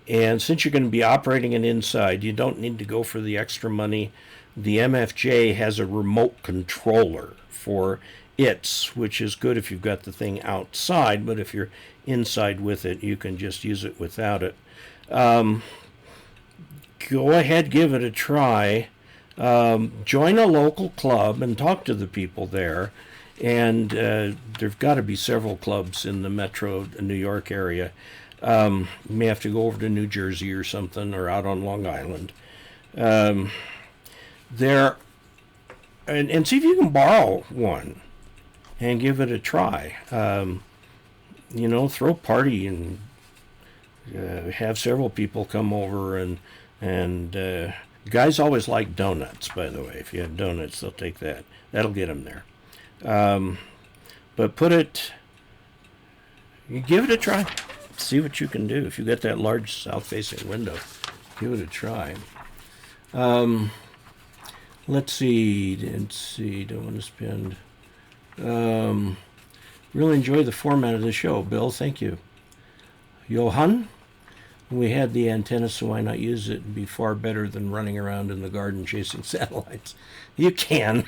And since you're going to be operating it inside, you don't need to go for the extra money. The MFJ has a remote controller for its, which is good if you've got the thing outside, but if you're inside with it, you can just use it without it. Go ahead, give it a try. Join a local club and talk to the people there, And there've got to be several clubs in the metro New York area. You may have to go over to New Jersey or something, or out on Long Island. There, and see if you can borrow one and give it a try. You know, throw a party and have several people come over, and guys always like donuts, by the way. If you have donuts, they'll take that. That'll get them there. But you give it a try. See what you can do. If you got that large south-facing window, give it a try. Let's see. Don't want to spend. Really enjoy the format of the show, Bill. Thank you. Johan, we had the antenna, so why not use it? It'd be far better than running around in the garden chasing satellites. You can.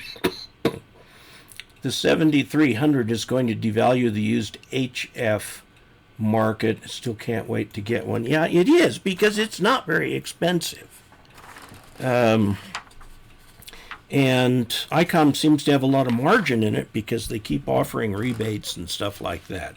The 7300 is going to devalue the used HF market. Still can't wait to get one. Yeah, it is, because it's not very expensive. And ICOM seems to have a lot of margin in it because they keep offering rebates and stuff like that.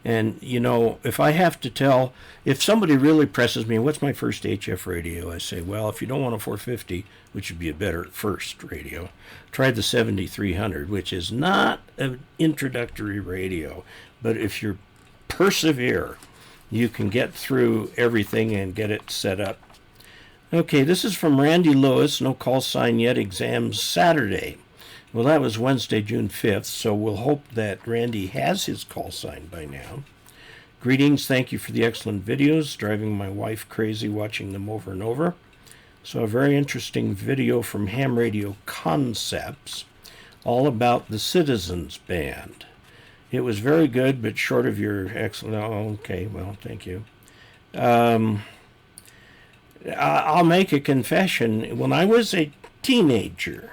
And, you know, if I have to tell, if somebody really presses me, what's my first HF radio? I say, well, if you don't want a 450, which would be a better first radio, try the 7300, which is not an introductory radio. But if you persevere, you can get through everything and get it set up. Okay, this is from Randy Lewis. No call sign yet. Exams Saturday. Well, that was Wednesday, June 5th, so we'll hope that Randy has his call sign by now. Greetings. Thank you for the excellent videos. Driving my wife crazy watching them over and over. So a very interesting video from Ham Radio Concepts, all about the Citizens Band. It was very good, but short of your excellent... Oh, okay, well, thank you. I'll make a confession. When I was a teenager,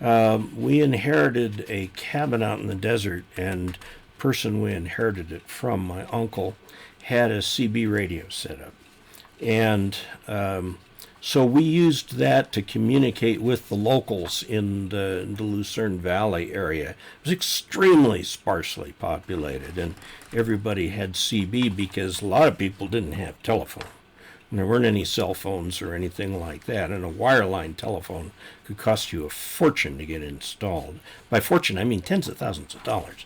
we inherited a cabin out in the desert, and the person we inherited it from, my uncle, had a CB radio set up. And so we used that to communicate with the locals in the Lucerne Valley area. It was extremely sparsely populated, and everybody had CB because a lot of people didn't have telephone. And there weren't any cell phones or anything like that, and a wireline telephone could cost you a fortune to get installed. By fortune, I mean tens of thousands of dollars.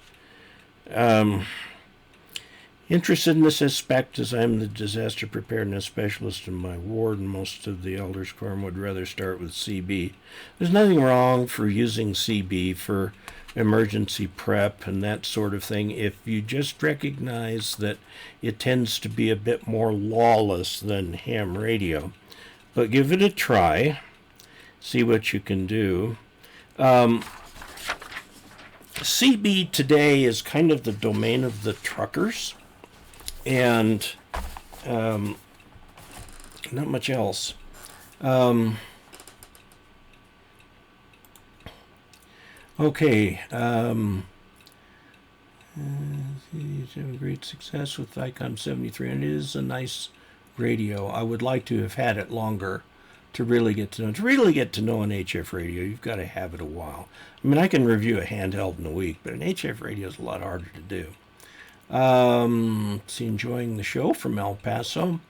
Interested in this aspect as I'm the disaster preparedness specialist in my ward, and most of the elders quorum would rather start with CB. There's nothing wrong for using CB for emergency prep and that sort of thing if you just recognize that it tends to be a bit more lawless than ham radio. But give it a try. See what you can do. CB today is kind of the domain of the truckers, and not much else. Okay. He's having great success with ICOM 7300. It is a nice radio. I would like to have had it longer to really get to know. To really get to know an HF radio, you've got to have it a while. I mean, I can review a handheld in a week, but an HF radio is a lot harder to do. See, enjoying the show from El Paso.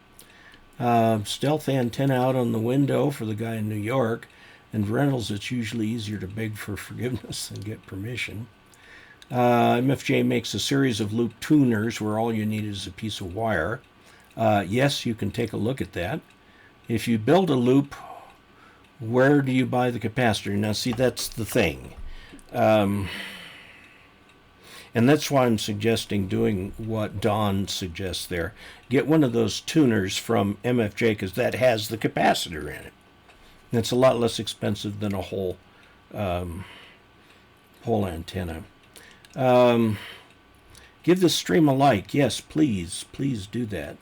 Stealth antenna out on the window for the guy in New York. And rentals, it's usually easier to beg for forgiveness than get permission. MFJ makes a series of loop tuners where all you need is a piece of wire. Yes, you can take a look at that. If you build a loop, where do you buy the capacitor? Now, see, that's the thing. And that's why I'm suggesting doing what Don suggests there. Get one of those tuners from MFJ, because that has the capacitor in it. And it's a lot less expensive than a whole antenna. Give this stream a like. Yes, please do that.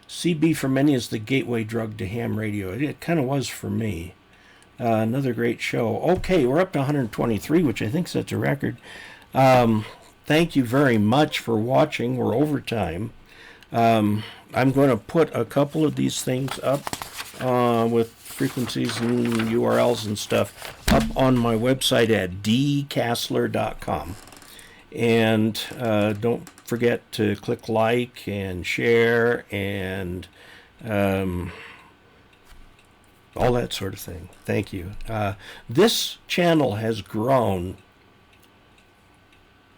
CB for many is the gateway drug to ham radio. It kind of was for me. Another great show. Okay, we're up to 123, which I think sets a record. Thank you very much for watching. We're over time. I'm going to put a couple of these things up with frequencies and URLs and stuff up on my website at dcasler.com. And don't forget to click like and share and all that sort of thing. Thank you. This channel has grown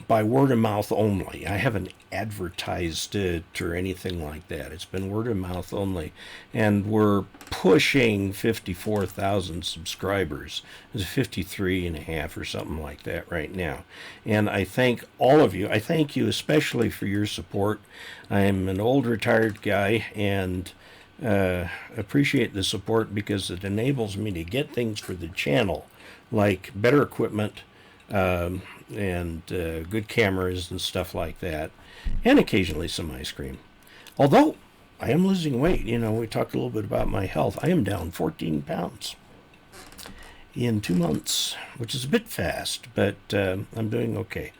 by word of mouth only. I haven't advertised it or anything like that. It's been word of mouth only. And we're pushing 54,000 subscribers. It's 53.5 or something like that right now. And I thank all of you. I thank you especially for your support. I'm an old retired guy and appreciate the support because it enables me to get things for the channel, like better equipment, and good cameras and stuff like that, and occasionally some ice cream. Although I am losing weight. You know, we talked a little bit about my health. I am down 14 pounds in 2 months, which is a bit fast, but I'm doing okay.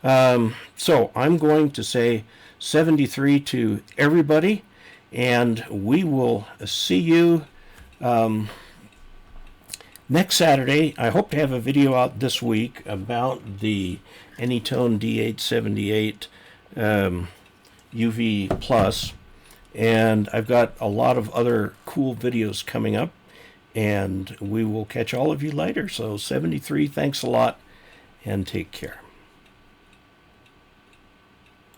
So I'm going to say 73 to everybody, and we will see you next Saturday. I hope to have a video out this week about the Anytone D878 UV Plus, and I've got a lot of other cool videos coming up, and we will catch all of you later. So 73, thanks a lot, and take care.